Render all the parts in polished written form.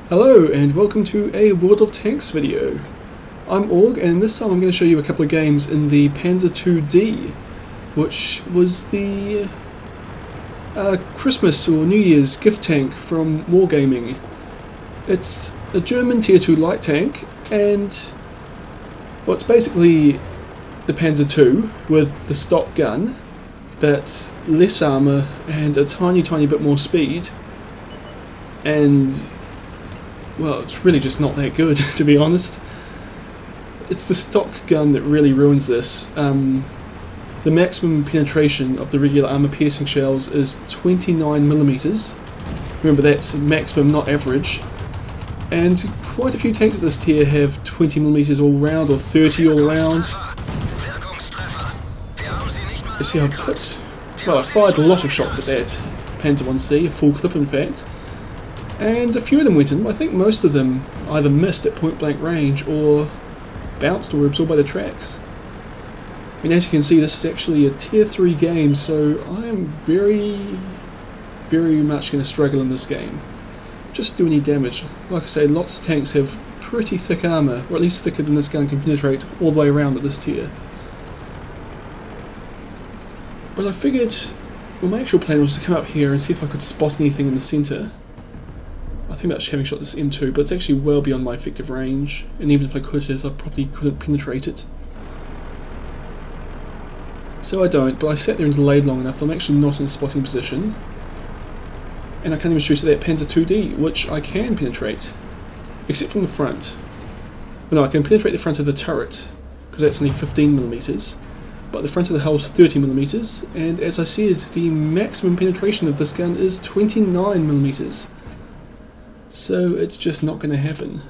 Hello and welcome to a World of Tanks video. I'm Org, and this time I'm going to show you a couple of games in the Panzer IID, which was the Christmas or New Year's gift tank from Wargaming. It's a German Tier 2 light tank, and well, it's basically the Panzer II with the stock gun, but less armour and a tiny bit more speed, and well, it's really just not that good, to be honest. It's the stock gun that really ruins this. The maximum penetration of the regular armour-piercing shells is 29mm. Remember, that's maximum, not average. And quite a few tanks of this tier have 20mm all round, or 30 all round. You see, I fired a lot of shots at that Panzer IIC, a full clip in fact. And a few of them went in. I think most of them either missed at point blank range or bounced or were absorbed by the tracks. I mean, as you can see, this is actually a tier 3 game, so I am very much going to struggle in this game. Just do any damage. Like I say, lots of tanks have pretty thick armour, or at least thicker than this gun can penetrate all the way around at this tier. But I figured, well, my actual plan was to come up here and see if I could spot anything in the centre. I think about having shot this M2, but it's actually well beyond my effective range, and even if I could hit it, I probably couldn't penetrate it. So I don't, but I sat there and delayed long enough that I'm actually not in a spotting position. And I can't even shoot at that Panzer IID, which I can penetrate, except from the front. Well, no, I can penetrate the front of the turret, because that's only 15mm, but the front of the hull is 30mm, and as I said, the maximum penetration of this gun is 29mm. So it's just not going to happen.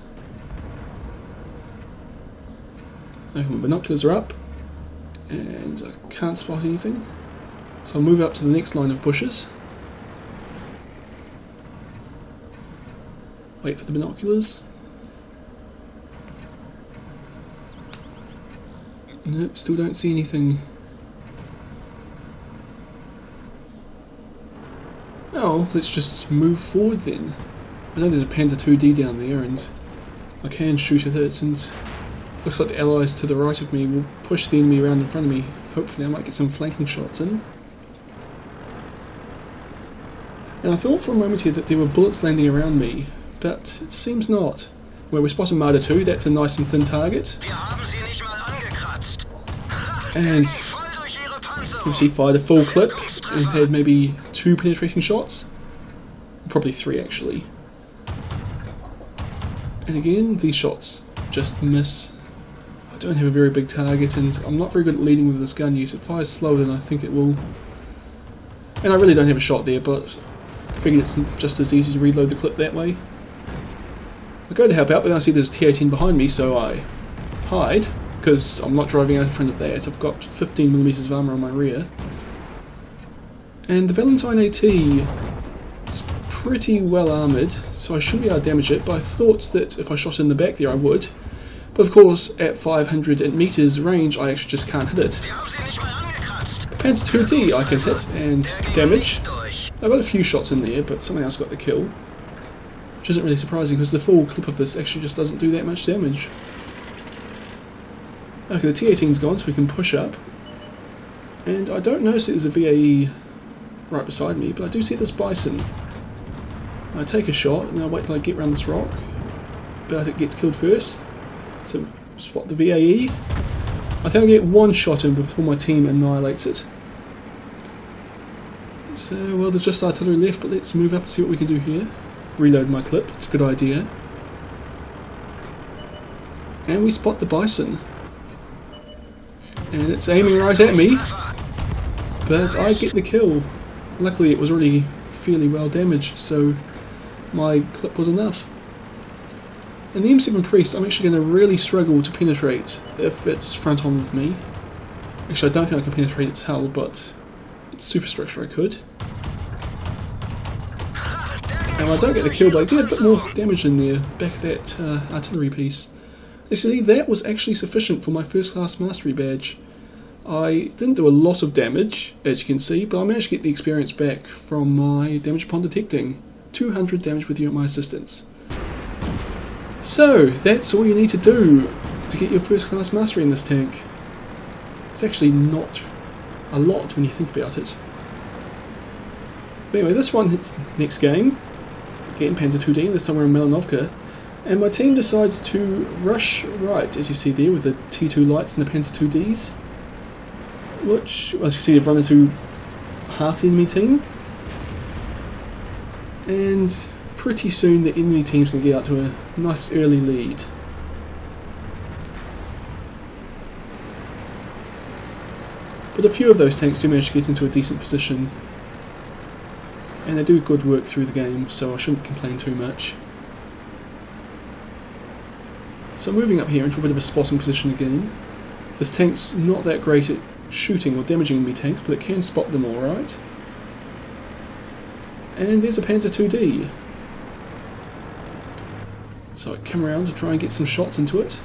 Okay, my binoculars are up, and I can't spot anything, so I'll move up to the next line of bushes. Wait for the binoculars. Nope, still don't see anything. Oh, let's just move forward then. I know there's a Panzer IID down there, and I can shoot at it, and looks like the allies to the right of me will push the enemy around in front of me. Hopefully I might get some flanking shots in. And I thought for a moment here that there were bullets landing around me, but it seems not. Well, we spotted Marder 2, that's a nice and thin target. And you see, fired a full clip and had maybe 2 penetrating shots. Probably 3 actually. And again, these shots just miss. I don't have a very big target, and I'm not very good at leading with this gun yet. It fires slower than I think it will. And I really don't have a shot there, but I figured it's just as easy to reload the clip that way. I go to help out, but then I see there's a T-18 behind me, so I hide, because I'm not driving out in front of that. I've got 15mm of armour on my rear. And the Valentine AT, it's pretty well armoured, so I shouldn't be able to damage it, but I thought that if I shot in the back there I would. But of course, at 500 meters range, I actually just can't hit it. Panzer IID I can hit and damage. I got a few shots in there, but someone else got the kill. Which isn't really surprising, because the full clip of this actually just doesn't do that much damage. Okay, the T-18's gone, so we can push up. And I don't notice there's a VAE right beside me, but I do see this Bison. I take a shot and I wait till I get around this rock, but it gets killed first. So spot the VAE. I think I get one shot in before my team annihilates it. So, well, there's just artillery left, but let's move up and see what we can do here. Reload my clip, it's a good idea. And we spot the Bison. And it's aiming right at me, but I get the kill. Luckily it was already fairly well damaged, so my clip was enough. In the M7 Priest, I'm actually going to really struggle to penetrate if it's front on with me. Actually, I don't think I can penetrate its hull, but its superstructure I could. And I don't get the kill, but I get a bit more damage in there, the back of that artillery piece. You see, that was actually sufficient for my first class mastery badge. I didn't do a lot of damage, as you can see, but I managed to get the experience back from my damage upon detecting. 200 damage with you at my assistance. So, that's all you need to do to get your first class mastery in this tank. It's actually not a lot when you think about it. But anyway, this one hits next game. Again, Panzer IID, this time we're in Melanovka. And my team decides to rush right, as you see there, with the T2 lights and the Panzer IIDs. Which, as you see, they've run into half the enemy team. And pretty soon the enemy team's going to get out to a nice early lead. But a few of those tanks do manage to get into a decent position. And they do good work through the game, so I shouldn't complain too much. So moving up here into a bit of a spotting position again. This tank's not that great at shooting or damaging enemy tanks, but it can spot them alright. And there's a Panzer IID. So I come around to try and get some shots into it.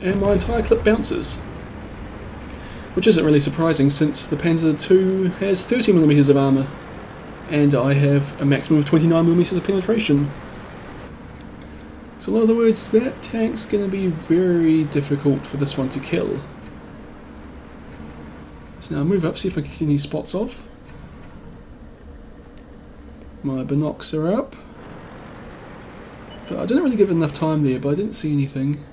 And my entire clip bounces. Which isn't really surprising since the Panzer II has 30mm of armour and I have a maximum of 29mm of penetration. So in other words, that tank's going to be very difficult for this one to kill. So now I'll move up, see if I can get any spots off. My binocs are up. But I didn't really give it enough time there, but I didn't see anything.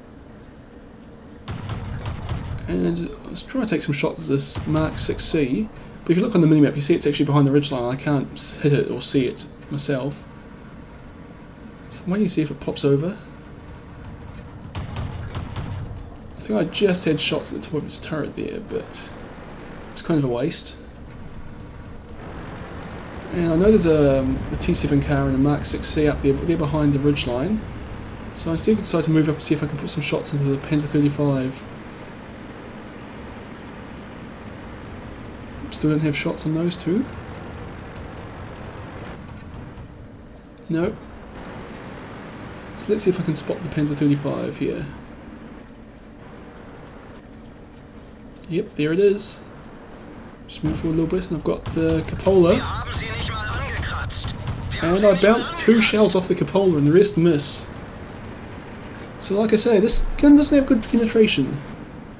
And I was trying to take some shots at this Mark 6C, but if you look on the minimap you see it's actually behind the ridgeline. I can't hit it or see it myself. So I'm waiting to see if it pops over. I think I just had shots at the top of its turret there, but it's kind of a waste. And I know there's a T7 car and a Mark 6C up there, but they're behind the ridgeline. So I still decide to move up and see if I can put some shots into the Panzer 35. Still don't have shots on those two. Nope. So let's see if I can spot the Panzer 35 here. Yep, there it is. Just move forward a little bit and I've got the cupola. And I bounced 2 shells off the cupola and the rest miss. So like I say, this gun doesn't have good penetration.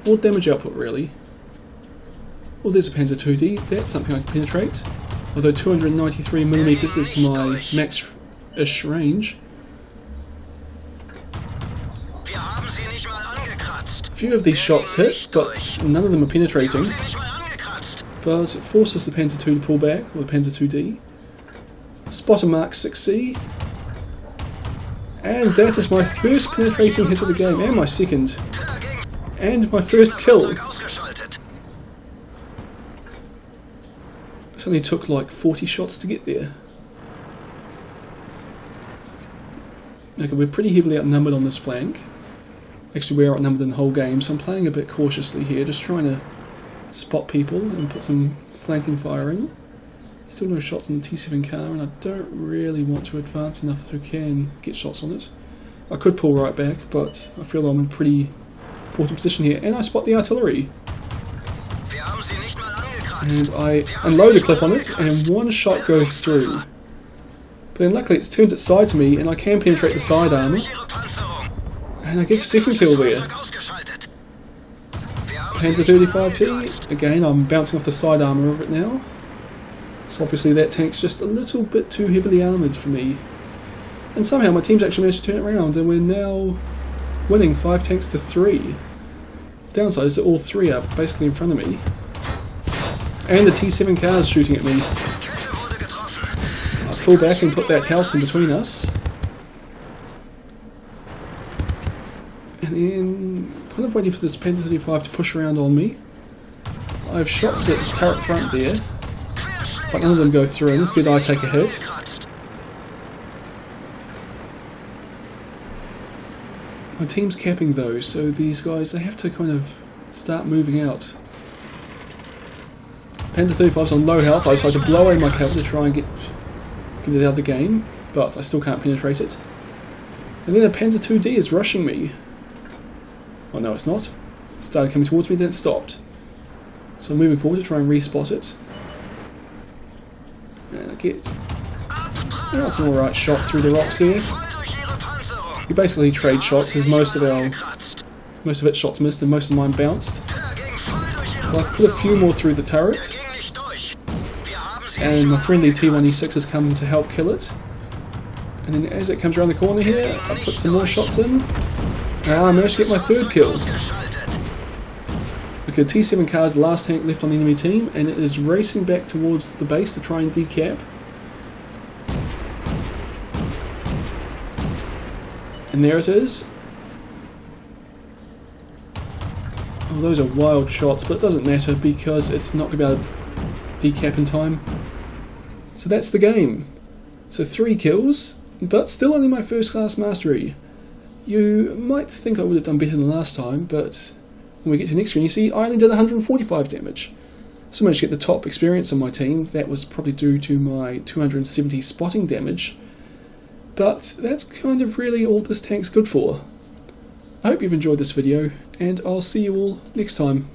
Or damage output really. Well, there's a Panzer IID, that's something I can penetrate. Although 293mm is my max-ish range. A few of these shots hit, but none of them are penetrating. But it forces the Panzer II to pull back, or the Panzer IID. Spot a Mark 6C. And that is my first penetrating hit of the game, and my second. And my first kill. It only took like 40 shots to get there. Okay, we're pretty heavily outnumbered on this flank. Actually, we're outnumbered in the whole game, so I'm playing a bit cautiously here, just trying to spot people and put some flanking fire in. Still no shots on the T7 car, and I don't really want to advance enough that I can get shots on it. I could pull right back, but I feel I'm in a pretty important position here, and I spot the artillery. And I unload a clip on it, and one shot goes through. But then luckily it turns its side to me, and I can penetrate the side armour. And I get a second kill there. Panzer 35T, again I'm bouncing off the side armour of it now. So obviously that tank's just a little bit too heavily armoured for me. And somehow my team's actually managed to turn it around, and we're now winning 5 tanks to 3. Downside is that all 3 are basically in front of me. And the T7 car is shooting at me. I pull back and put that house in between us. And then, kind of waiting for this Panzer 35 to push around on me. I have shots at its turret front there, but none of them go through, and instead I take a hit. My team's capping though, so these guys, they have to kind of start moving out. Panzer 35's on low health. I decide to blow away my cover to try and get it out of the game, but I still can't penetrate it. And then a Panzer IID is rushing me. Oh no, it's not. It started coming towards me, then it stopped. So So I'm moving forward to try and respot it. And I get... that's an alright shot through the rocks there. We basically trade shots as most of its shots missed and most of mine bounced. Well, I put a few more through the turret. And my friendly T1E6 has come to help kill it. And then as it comes around the corner here, I put some more shots in. And I managed to get my third kill. Okay, the T7 car is the last tank left on the enemy team, and it is racing back towards the base to try and decap. And there it is. Oh, those are wild shots, but it doesn't matter because it's not going to be able to decap in time. So that's the game. So 3 kills, but still only my first class mastery. You might think I would have done better than last time, but when we get to the next screen, you see I only did 145 damage. So I managed to get the top experience on my team. That was probably due to my 270 spotting damage. But that's kind of really all this tank's good for. I hope you've enjoyed this video, and I'll see you all next time.